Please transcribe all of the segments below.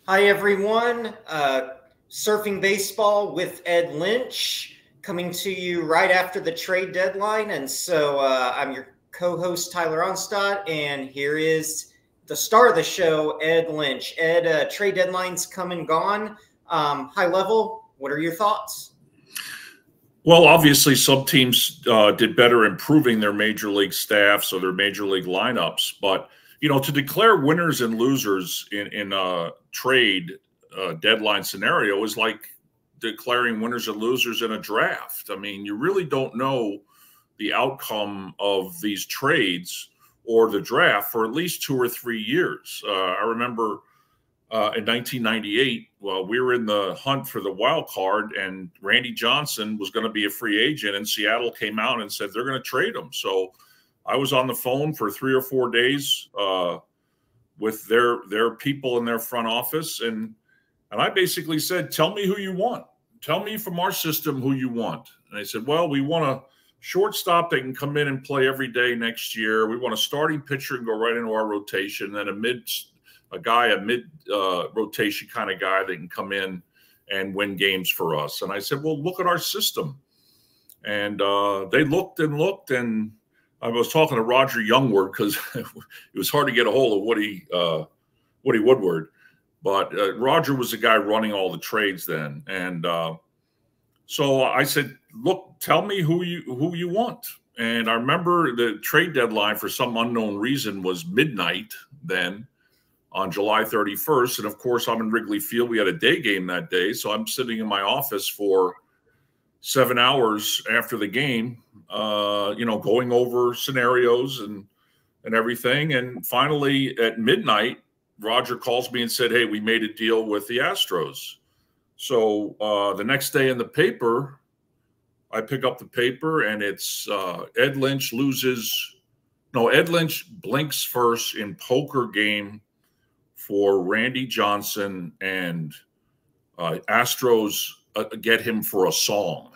Hi, everyone. Surfing Baseball with Ed Lynch coming to you right after the trade deadline. And so I'm your co-host, Tyler Onstott, and here is the star of the show, Ed Lynch. Ed, trade deadline's come and gone. High level, what are your thoughts? Well, obviously, some teams did better improving their major league staffs or their major league lineups. But, to declare winners and losers in a trade deadline scenario is like declaring winners and losers in a draft. I mean, you really don't know the outcome of these trades or the draft for at least 2 or 3 years. I remember in 1998, well, we were in the hunt for the wild card, and Randy Johnson was going to be a free agent, and Seattle came out and said they're going to trade him. So I was on the phone for 3 or 4 days with their people in their front office, and I basically said, "Tell me who you want. Tell me from our system who you want." And they said, "Well, we want a shortstop that can come in and play every day next year. We want a starting pitcher and go right into our rotation, then a mid rotation kind of guy that can come in and win games for us." And I said, "Well, look at our system." And they looked and looked, and I was talking to Roger Youngward because it was hard to get a hold of Woody Woodward. But Roger was the guy running all the trades then. And so I said, "Look, tell me who you want." And I remember the trade deadline for some unknown reason was midnight then, on July 31st. And of course, I'm in Wrigley Field. We had a day game that day. So I'm sitting in my office for 7 hours after the game, going over scenarios and everything. And finally, at midnight, Roger calls me and said, "Hey, we made a deal with the Astros." So the next day in the paper, I pick up the paper, and it's Ed Lynch blinks first in poker game for Randy Johnson, and Astros get him for a song.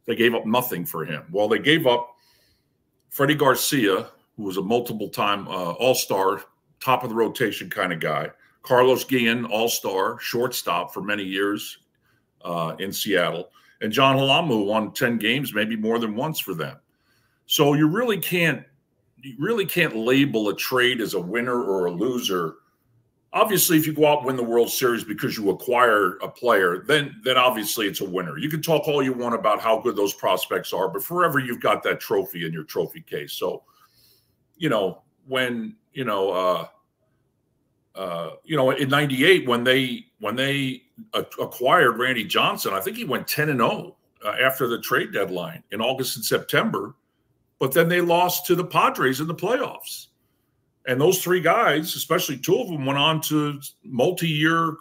They gave up nothing for him. Well, they gave up Freddie Garcia, who was a multiple-time all-star, top of the rotation kind of guy. Carlos Guillen, all-star, shortstop for many years in Seattle. And John Halamu, who won 10 games, maybe more than once for them. So you really can't label a trade as a winner or a loser. Obviously, if you go out and win the World Series because you acquire a player, then obviously it's a winner. You can talk all you want about how good those prospects are, but forever you've got that trophy in your trophy case. So, when in '98 when they acquired Randy Johnson, I think he went 10-0 after the trade deadline in August and September. But then they lost to the Padres in the playoffs. And those 3 guys, especially 2 of them, went on to multi-year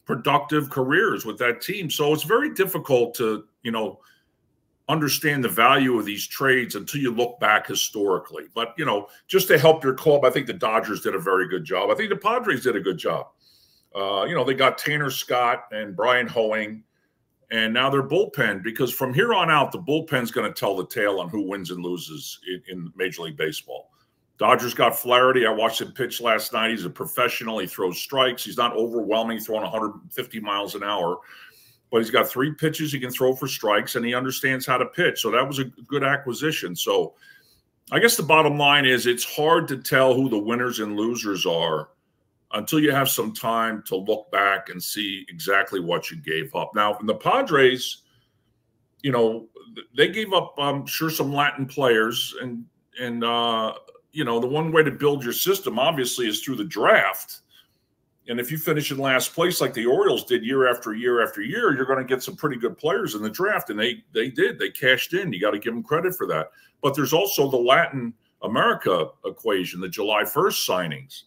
productive careers with that team. So it's very difficult to, understand the value of these trades until you look back historically. But, just to help your club, I think the Dodgers did a very good job. I think the Padres did a good job. They got Tanner Scott and Brian Hoeing. And now they're bullpen, because from here on out, the bullpen's going to tell the tale on who wins and loses in Major League Baseball. Dodgers got Flaherty. I watched him pitch last night. He's a professional. He throws strikes. He's not overwhelming, throwing 150 miles an hour. But he's got 3 pitches he can throw for strikes, and he understands how to pitch. So that was a good acquisition. So I guess the bottom line is it's hard to tell who the winners and losers are until you have some time to look back and see exactly what you gave up. Now, from the Padres, they gave up, I'm sure, some Latin players. And the one way to build your system, obviously, is through the draft. And if you finish in last place like the Orioles did year after year after year, you're going to get some pretty good players in the draft. And they did. They cashed in. You got to give them credit for that. But there's also the Latin America equation, the July 1st signings.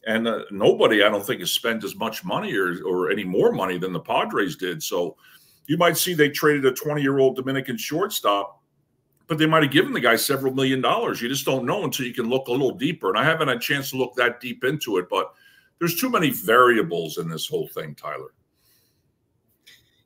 And nobody, I don't think, has spent as much money or any more money than the Padres did. So you might see they traded a 20-year-old Dominican shortstop, but they might have given the guy several $1 million. You just don't know until you can look a little deeper. And I haven't had a chance to look that deep into it, but there's too many variables in this whole thing, Tyler.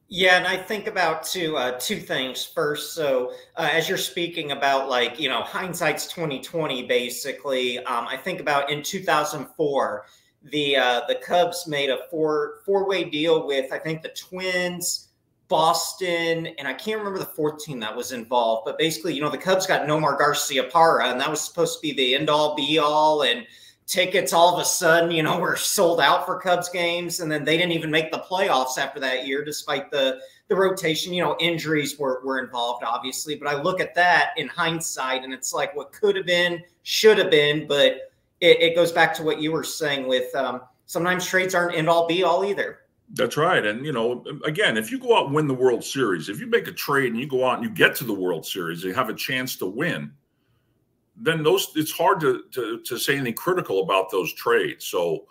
Yeah, and I think about two things. First, so as you're speaking about, like, hindsight's 2020, basically, I think about in 2004, the Cubs made a four-way deal with, I think, the Twins, Boston, and I can't remember the fourth team that was involved. But basically, the Cubs got Nomar Garciaparra, and that was supposed to be the end-all, be-all, and tickets all of a sudden, were sold out for Cubs games. And then they didn't even make the playoffs after that year, despite the rotation. Injuries were involved, obviously. But I look at that in hindsight, and it's like what could have been, should have been. But it goes back to what you were saying with sometimes trades aren't end all be all either. That's right. And, again, if you go out and win the World Series, if you make a trade and you go out and you get to the World Series, you have a chance to win, then it's hard to say anything critical about those trades. So,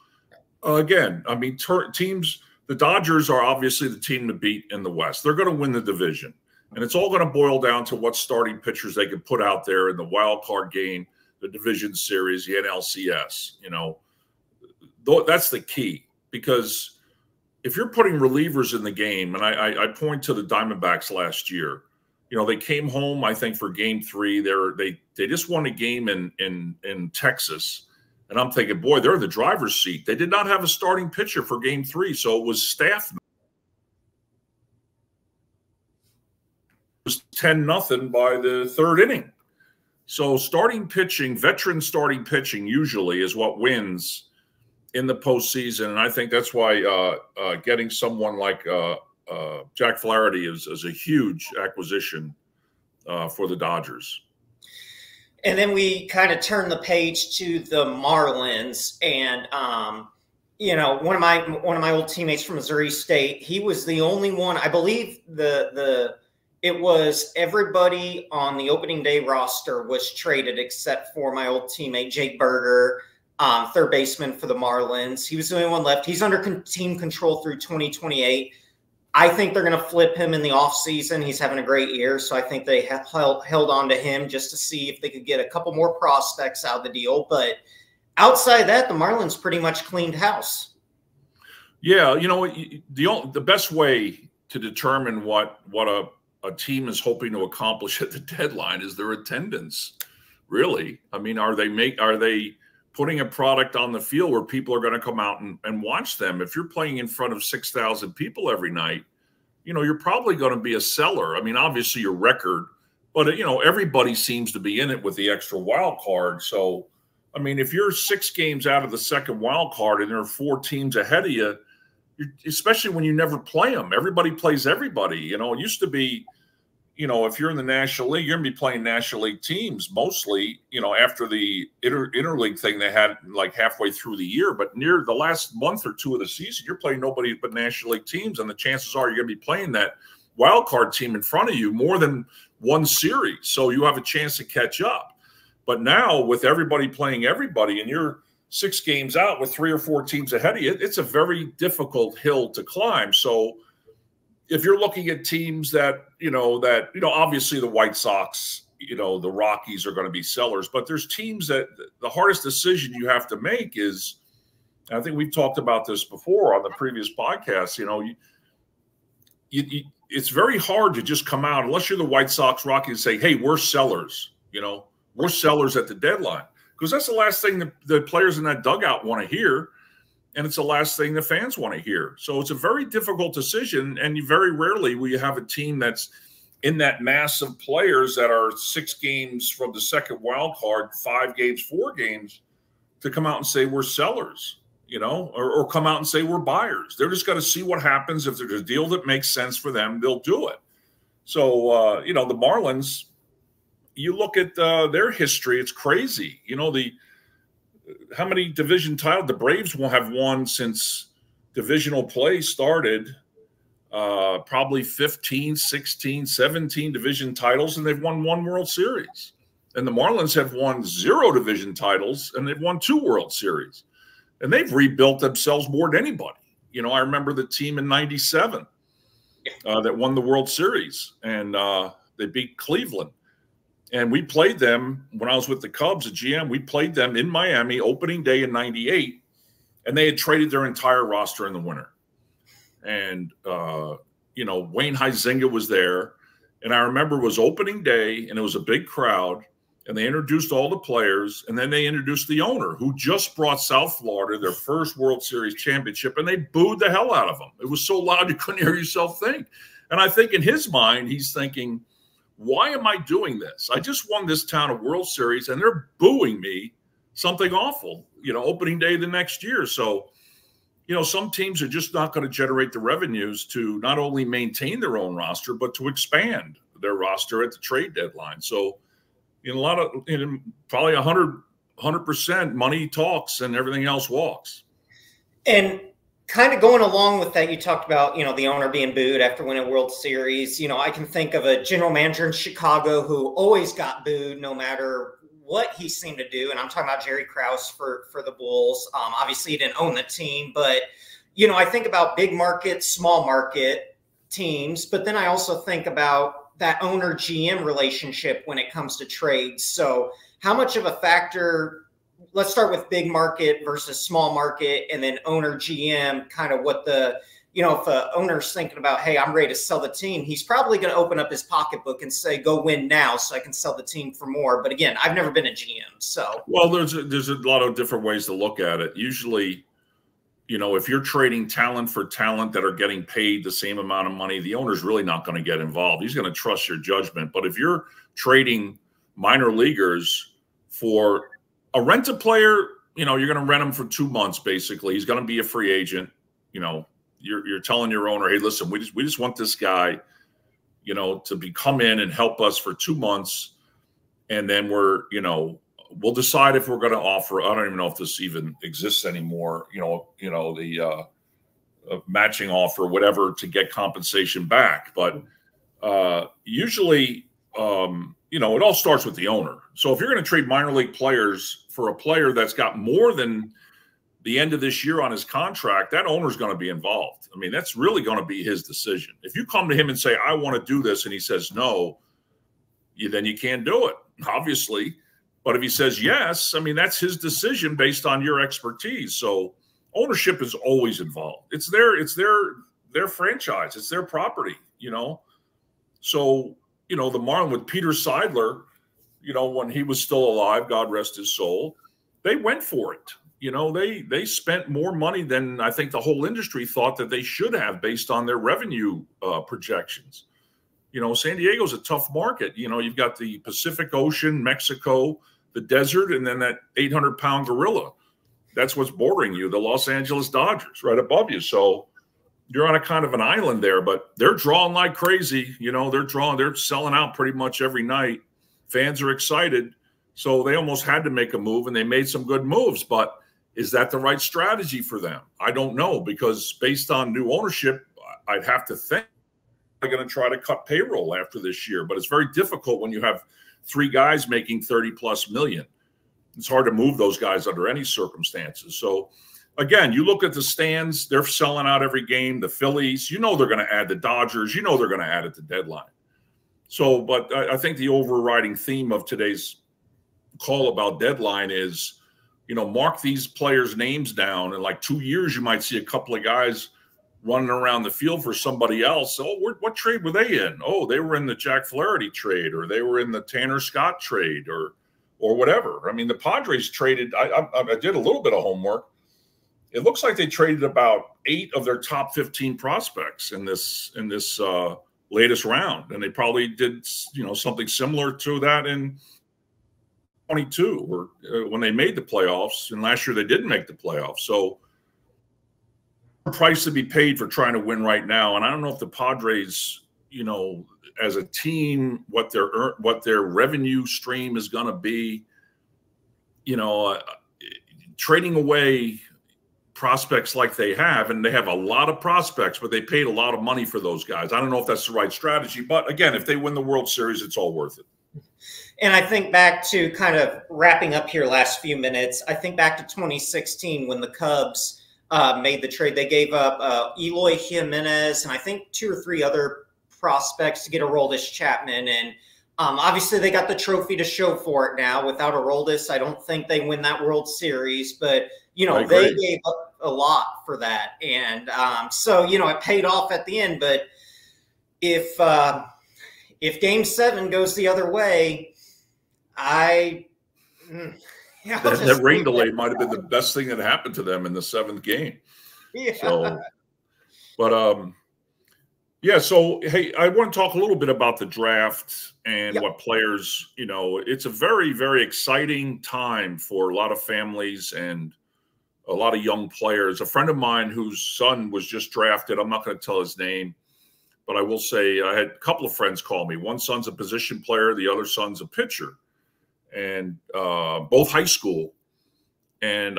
again, I mean, teams, the Dodgers are obviously the team to beat in the West. They're going to win the division. And it's all going to boil down to what starting pitchers they can put out there in the wild card game, the division series, the NLCS. That's the key, because if you're putting relievers in the game, and I point to the Diamondbacks last year, they came home, I think, for Game 3. They just won a game in Texas, and I'm thinking, boy, they're in the driver's seat. They did not have a starting pitcher for Game 3, so it was staff. It was 10-0 by the third inning. So starting pitching, veteran starting pitching, usually is what wins in the postseason, and I think that's why getting someone like Jack Flaherty is a huge acquisition for the Dodgers. And then we kind of turn the page to the Marlins, and one of my old teammates from Missouri State, he was the only one, I believe it was everybody on the opening day roster was traded except for my old teammate Jake Berger, third baseman for the Marlins. He was the only one left. He's under team control through 2028. I think they're going to flip him in the offseason. He's having a great year, so I think they have held on to him just to see if they could get a couple more prospects out of the deal. But outside that, the Marlins pretty much cleaned house. Yeah, the best way to determine what a team is hoping to accomplish at the deadline is their attendance. Really, I mean, are they putting a product on the field where people are going to come out and watch them? If you're playing in front of 6,000 people every night, you're probably going to be a seller. I mean, obviously your record, but everybody seems to be in it with the extra wild card. So, I mean, if you're 6 games out of the second wild card and there are 4 teams ahead of you, especially when you never play them, everybody plays everybody. It used to be, if you're in the National League, you're going to be playing National League teams mostly, after the interleague thing they had like halfway through the year. But near the last month or two of the season, you're playing nobody but National League teams. And the chances are you're going to be playing that wild card team in front of you more than one series. So you have a chance to catch up. But now with everybody playing everybody and you're 6 games out with 3 or 4 teams ahead of you, it's a very difficult hill to climb. So if you're looking at teams that, obviously the White Sox, the Rockies are going to be sellers, but there's teams that the hardest decision you have to make is, and I think we've talked about this before on the previous podcast, it's very hard to just come out, unless you're the White Sox, Rockies, and say, hey, we're sellers, we're sellers at the deadline. Because that's the last thing the players in that dugout want to hear. And it's the last thing the fans want to hear. So it's a very difficult decision. And very rarely will you have a team that's in that mass of players that are 6 games from the second wild card, 5 games, 4 games, to come out and say we're sellers, or come out and say we're buyers. They're just going to see what happens. If there's a deal that makes sense for them, they'll do it. So, the Marlins, you look at their history, it's crazy. How many division titles? The Braves won't have won since divisional play started, probably 15, 16, 17 division titles, and they've won 1 World Series. And the Marlins have won 0 division titles, and they've won 2 World Series. And they've rebuilt themselves more than anybody. I remember the team in '97 that won the World Series, and they beat Cleveland. And we played them when I was with the Cubs at GM. We played them in Miami opening day in '98, and they had traded their entire roster in the winter. And, Wayne Huizenga was there. And I remember it was opening day, and it was a big crowd. and they introduced all the players, and then they introduced the owner, who just brought South Florida their first World Series championship, and they booed the hell out of him. It was so loud you couldn't hear yourself think. And I think in his mind, he's thinking, why am I doing this? I just won this town a World Series, and they're booing me something awful, opening day the next year. So, some teams are just not going to generate the revenues to not only maintain their own roster, but to expand their roster at the trade deadline. So, probably 100% money talks and everything else walks. And kind of going along with that, you talked about, the owner being booed after winning a World Series. I can think of a general manager in Chicago who always got booed no matter what he seemed to do. And I'm talking about Jerry Krause for the Bulls. Obviously he didn't own the team, but, I think about big market, small market teams, but then I also think about that owner GM relationship when it comes to trades. So how much of a factor, let's start with big market versus small market, and then owner GM, kind of what the, if a owner's thinking about, hey, I'm ready to sell the team, he's probably going to open up his pocketbook and say, go win now so I can sell the team for more. But again, I've never been a GM. So, well, there's a lot of different ways to look at it. Usually, if you're trading talent for talent that are getting paid the same amount of money, the owner's really not going to get involved. He's going to trust your judgment. But if you're trading minor leaguers for a rent-a player, you're going to rent him for 2 months, basically. He's going to be a free agent. You're telling your owner, hey, listen, we just want this guy, to come in and help us for 2 months. And then we'll decide if we're going to offer, I don't even know if this even exists anymore, the matching offer, whatever, to get compensation back. But usually, it all starts with the owner. So if you're going to trade minor league players for a player that's got more than the end of this year on his contract, that owner's going to be involved. I mean, that's really going to be his decision. If you come to him and say, I want to do this, and he says no, then you can't do it, obviously. But if he says yes, I mean, that's his decision based on your expertise. So ownership is always involved. It's their franchise. It's their property, So, the Marlins with Peter Seidler, when he was still alive, God rest his soul, they went for it. They spent more money than I think the whole industry thought that they should have based on their revenue projections. San Diego's a tough market. You've got the Pacific Ocean, Mexico, the desert, and then that 800-pound gorilla. That's what's bordering you, the Los Angeles Dodgers, right above you. So you're on a kind of an island there, but they're drawing like crazy. They're selling out pretty much every night. Fans are excited. So they almost had to make a move, and they made some good moves. But is that the right strategy for them? I don't know, because based on new ownership, I'd have to think they're going to try to cut payroll after this year. But it's very difficult when you have 3 guys making 30+ million. It's hard to move those guys under any circumstances. So, again, you look at the stands, they're selling out every game. The Phillies, they're going to add the Dodgers. They're going to add at the deadline. So, but I think the overriding theme of today's call about deadline is, mark these players' names down. In like 2 years, you might see a couple of guys running around the field for somebody else. Oh, what trade were they in? Oh, they were in the Jack Flaherty trade, or they were in the Tanner Scott trade, or whatever. I mean, the Padres traded. I did a little bit of homework. It looks like they traded about 8 of their top 15 prospects in this latest round, and they probably did something similar to that in 22, or when they made the playoffs. And last year they didn't make the playoffs. So price to be paid for trying to win right now. And I don't know if the Padres, as a team, what their revenue stream is going to be, trading away prospects like they have, and they have a lot of prospects, but they paid a lot of money for those guys. I don't know if that's the right strategy, but again, if they win the World Series, it's all worth it. And I think back to kind of wrapping up here last few minutes, I think back to 2016 when the Cubs made the trade. They gave up Eloy Jimenez and I think 2 or 3 other prospects to get Aroldis Chapman. And obviously they got the trophy to show for it now. Without Aroldis, I don't think they win that World Series. But, they gave up a lot for that. And so, it paid off at the end. But if Game 7 goes the other way, I yeah, That rain delay might have been the best thing that happened to them in the 7th game. Yeah. So, but yeah. So hey, I want to talk a little bit about the draft and what players. It's a very, very exciting time for a lot of families and a lot of young players. A friend of mine whose son was just drafted. I'm not going to tell his name, but I will say I had a couple of friends call me. One son's a position player, the other son's a pitcher, and both high school. And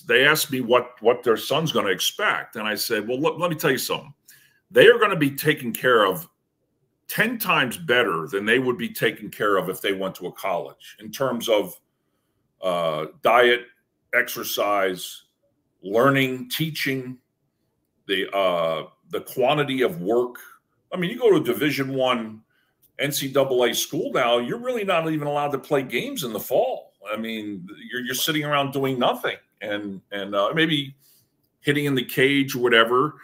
they asked me what their son's going to expect, and I said, well, let me tell you something. They are going to be taken care of 10 times better than they would be taken care of if they went to a college in terms of diet, exercise, learning, teaching, the quantity of work. I mean, you go to a Division I NCAA school now, you're really not even allowed to play games in the fall. I mean, you're sitting around doing nothing and maybe hitting in the cage or whatever,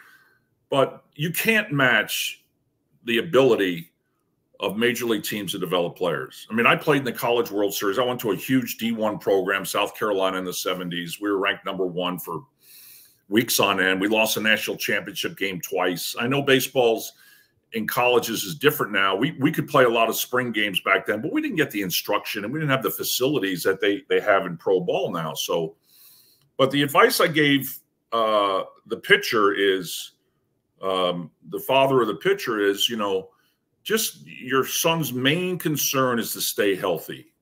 but you can't match the ability of major league teams to develop players. I mean, I played in the College World Series. I went to a huge D1 program, South Carolina in the 70s. We were ranked #1 for weeks on end. We lost a national championship game twice. I know baseball's in colleges is different now. We could play a lot of spring games back then, but we didn't get the instruction and we didn't have the facilities that they have in pro ball now. So, but the advice I gave the pitcher is, the father of the pitcher is, just your son's main concern is to stay healthy.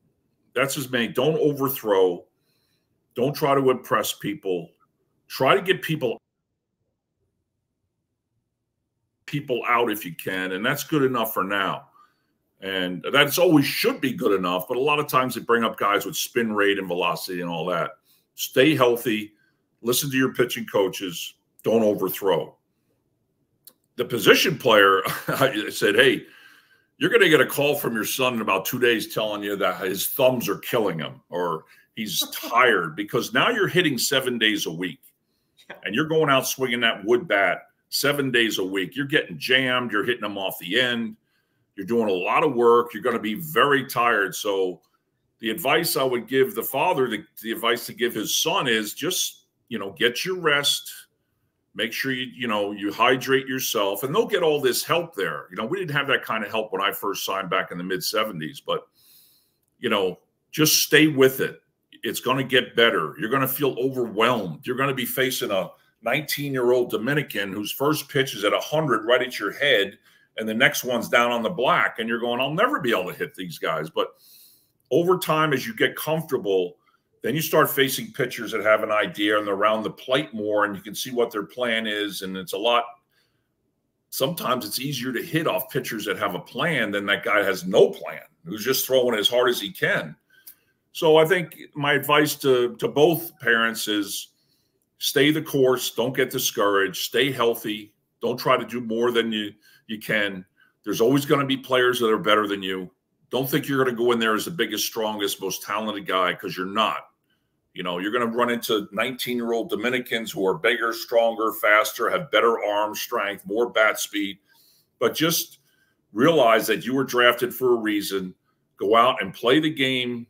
That's his main. Don't overthrow. Don't try to impress people. Try to get people out if you can, and that's good enough for now. And that's always should be good enough, but a lot of times they bring up guys with spin rate and velocity and all that. Stay healthy. Listen to your pitching coaches. Don't overthrow. The position player, I said, hey, you're going to get a call from your son in about 2 days telling you that his thumbs are killing him or he's tired, because now you're hitting 7 days a week and you're going out swinging that wood bat 7 days a week. You're getting jammed. You're hitting them off the end. You're doing a lot of work. You're going to be very tired. So the advice I would give the father, the advice to give his son is just, get your rest. Make sure you hydrate yourself, and they'll get all this help there. We didn't have that kind of help when I first signed back in the mid-70s, but, just stay with it. It's going to get better. You're going to feel overwhelmed. You're going to be facing a 19-year-old Dominican whose first pitch is at 100 right at your head, and the next one's down on the black, and you're going, I'll never be able to hit these guys. But over time, as you get comfortable, then you start facing pitchers that have an idea and they're around the plate more, and you can see what their plan is. And sometimes it's easier to hit off pitchers that have a plan than that guy has no plan, who's just throwing as hard as he can. So I think my advice to both parents is stay the course. Don't get discouraged. Stay healthy. Don't try to do more than you can. There's always going to be players that are better than you. Don't think you're going to go in there as the biggest, strongest, most talented guy, because you're not. You're going to run into 19-year-old Dominicans who are bigger, stronger, faster, have better arm strength, more bat speed. But just realize that you were drafted for a reason. Go out and play the game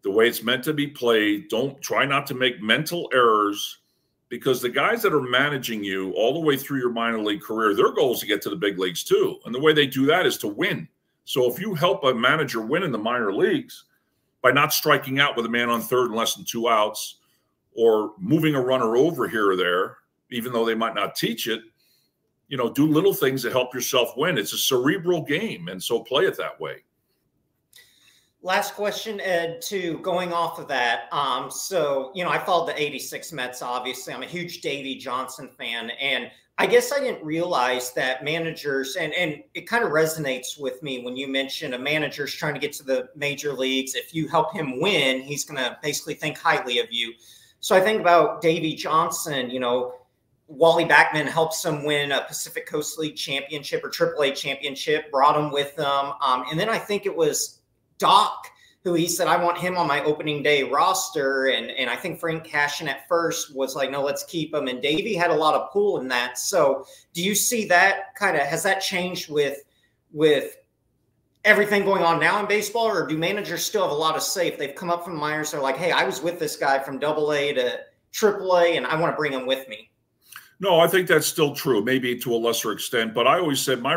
the way it's meant to be played. Don't try not to make mental errors, because the guys that are managing you all the way through your minor league career, their goal is to get to the big leagues too. And the way they do that is to win. So if you help a manager win in the minor leagues by not striking out with a man on third and less than 2 outs, or moving a runner over here or there, even though they might not teach it, do little things to help yourself win. It's a cerebral game, and so play it that way. Last question, Ed, going off of that. So, I followed the 86 Mets, obviously. I'm a huge Davey Johnson fan, and I guess I didn't realize that managers, and it kind of resonates with me when you mention a manager's trying to get to the major leagues. If you help him win, he's going to basically think highly of you. So I think about Davey Johnson, Wally Backman helps him win a Pacific Coast League championship or AAA championship, brought him with them. And then I think it was Doc, who he said, I want him on my opening day roster. And I think Frank Cashin at first was like, no, let's keep him. And Davey had a lot of pull in that. So do you see that has that changed with everything going on now in baseball, or do managers still have a lot of say? If they've come up from the minors, they're like, hey, I was with this guy from AA to AAA, and I want to bring him with me. No, I think that's still true, maybe to a lesser extent. But I always said my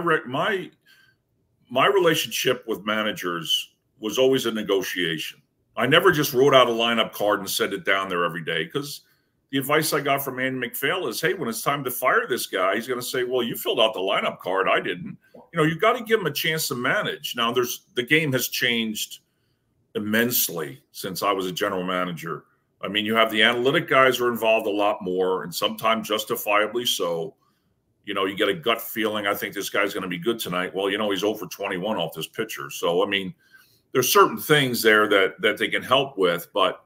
relationship with managers was always a negotiation. I never just wrote out a lineup card and sent it down there every day, because the advice I got from Andy MacPhail is, hey, when it's time to fire this guy, he's going to say, well, you filled out the lineup card. I didn't. You know, you've got to give him a chance to manage. Now, the game has changed immensely since I was a general manager. I mean, you have the analytic guys are involved a lot more, and sometimes justifiably so. You know, you get a gut feeling, I think this guy's going to be good tonight. Well, you know, he's over 21 off this pitcher. So, I mean, there's certain things there that they can help with. But,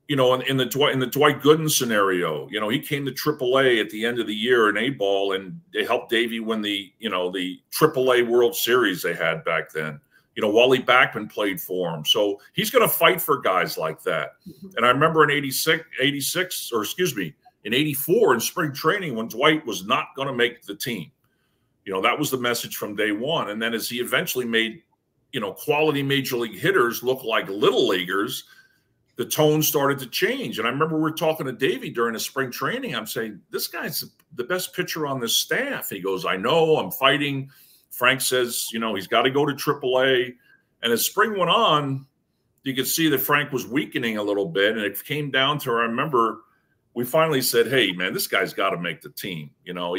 you know, in the Dwight Gooden scenario, you know, he came to AAA at the end of the year in A-ball, and they helped Davey win the AAA World Series they had back then. You know, Wally Backman played for him. So he's going to fight for guys like that. And I remember in in 84 in spring training, when Dwight was not going to make the team, you know, that was the message from day one. And then as he eventually made, you know, quality major league hitters look like little leaguers, the tone started to change. And I remember we were talking to Davey during the spring training. I'm saying, this guy's the best pitcher on this staff. He goes, I know, I'm fighting. Frank says, you know, he's got to go to AAA. And as spring went on, you could see that Frank was weakening a little bit. And it came down to, I remember we finally said, hey, man, this guy's got to make the team. You know,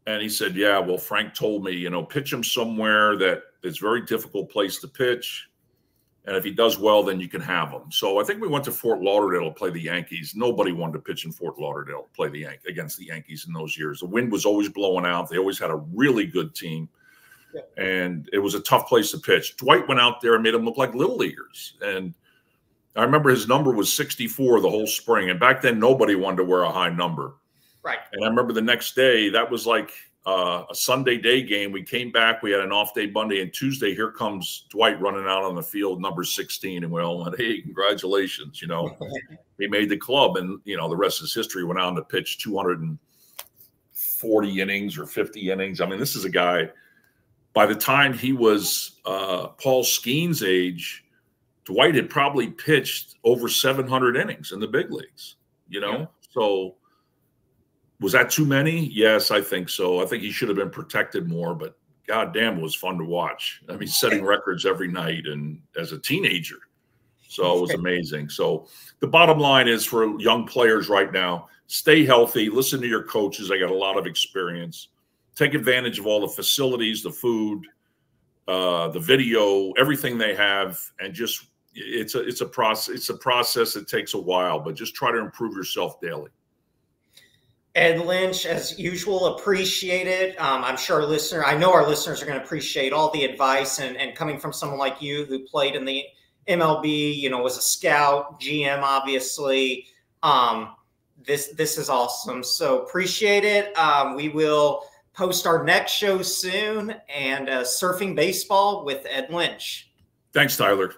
and he said, yeah, well, Frank told me, you know, pitch him somewhere that it's a very difficult place to pitch. And if he does well, then you can have him. So I think we went to Fort Lauderdale to play the Yankees. Nobody wanted to pitch in Fort Lauderdale to play against the Yankees in those years. The wind was always blowing out. They always had a really good team. Yeah. And it was a tough place to pitch. Dwight went out there and made them look like little leaguers. And I remember his number was 64 the whole spring. And back then, nobody wanted to wear a high number. Right. And I remember the next day, that was like a Sunday day game. We came back. We had an off day Monday, and Tuesday, here comes Dwight running out on the field, number 16. And we all went, hey, congratulations. You know, he made the club. And, you know, the rest is history. Went on to pitch 240 innings or 50 innings. I mean, this is a guy, by the time he was Paul Skeen's age, Dwight had probably pitched over 700 innings in the big leagues, you know? Yeah. So was that too many? Yes, I think so. I think he should have been protected more, but goddamn, it was fun to watch. I mean, setting records every night and as a teenager. So it was amazing. So the bottom line is, for young players right now, stay healthy, listen to your coaches. They got a lot of experience. Take advantage of all the facilities, the food, the video, everything they have, and just it's a process. It's a process that takes a while, but just try to improve yourself daily. Ed Lynch, as usual, appreciate it. I'm sure I know our listeners are going to appreciate all the advice, and coming from someone like you who played in the MLB, you know, was a scout, GM, obviously. This is awesome. So appreciate it. We will post our next show soon, and Surfing Baseball with Ed Lynch. Thanks, Tyler.